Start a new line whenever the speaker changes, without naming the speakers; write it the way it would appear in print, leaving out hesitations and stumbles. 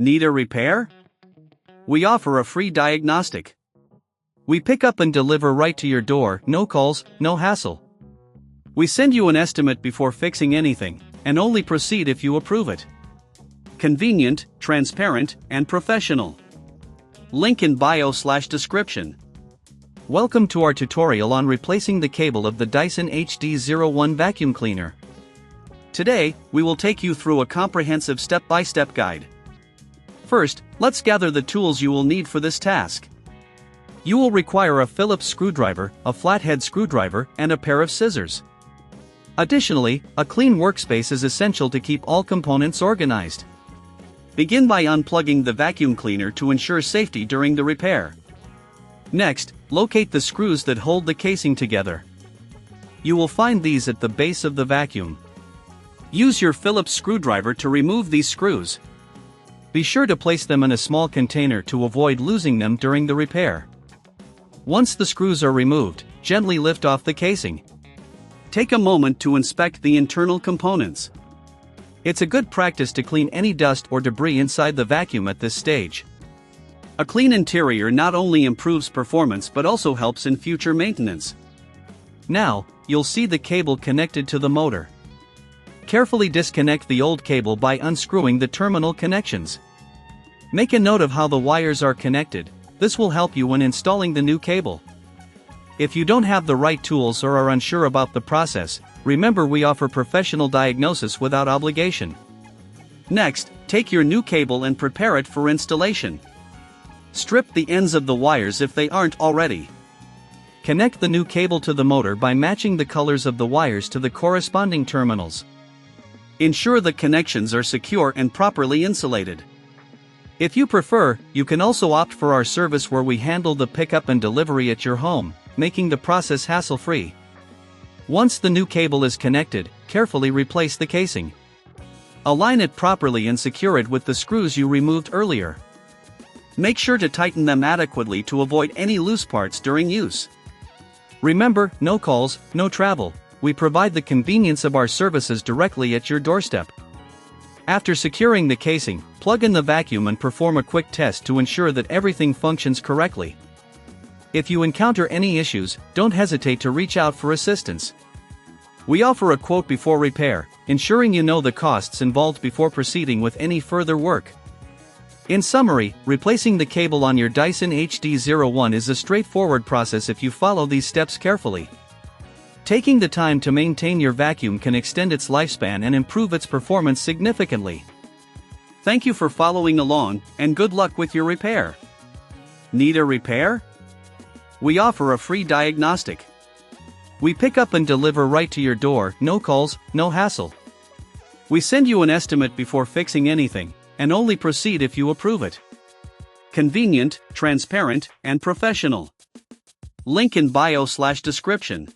Need a repair? We offer a free diagnostic. We pick up and deliver right to your door, no calls, no hassle. We send you an estimate before fixing anything, and only proceed if you approve it. Convenient, transparent, and professional. Link in bio/description. Welcome to our tutorial on replacing the cable of the Dyson HD01 vacuum cleaner. Today, we will take you through a comprehensive step-by-step guide. First, let's gather the tools you will need for this task. You will require a Phillips screwdriver, a flathead screwdriver, and a pair of scissors. Additionally, a clean workspace is essential to keep all components organized. Begin by unplugging the vacuum cleaner to ensure safety during the repair. Next, locate the screws that hold the casing together. You will find these at the base of the vacuum. Use your Phillips screwdriver to remove these screws. Be sure to place them in a small container to avoid losing them during the repair. Once the screws are removed, gently lift off the casing. Take a moment to inspect the internal components. It's a good practice to clean any dust or debris inside the vacuum at this stage. A clean interior not only improves performance but also helps in future maintenance. Now, you'll see the cable connected to the motor. Carefully disconnect the old cable by unscrewing the terminal connections. Make a note of how the wires are connected. This will help you when installing the new cable. If you don't have the right tools or are unsure about the process, remember we offer professional diagnosis without obligation. Next, take your new cable and prepare it for installation. Strip the ends of the wires if they aren't already. Connect the new cable to the motor by matching the colors of the wires to the corresponding terminals. Ensure the connections are secure and properly insulated. If you prefer, you can also opt for our service where we handle the pickup and delivery at your home, making the process hassle-free. Once the new cable is connected, carefully replace the casing. Align it properly and secure it with the screws you removed earlier. Make sure to tighten them adequately to avoid any loose parts during use. Remember, no calls, no travel. We provide the convenience of our services directly at your doorstep. After securing the casing, plug in the vacuum and perform a quick test to ensure that everything functions correctly. If you encounter any issues, don't hesitate to reach out for assistance. We offer a quote before repair, ensuring you know the costs involved before proceeding with any further work. In summary, replacing the cable on your Dyson HD01 is a straightforward process if you follow these steps carefully. Taking the time to maintain your vacuum can extend its lifespan and improve its performance significantly. Thank you for following along, and good luck with your repair. Need a repair? We offer a free diagnostic. We pick up and deliver right to your door, no calls, no hassle. We send you an estimate before fixing anything, and only proceed if you approve it. Convenient, transparent, and professional. Link in bio/description.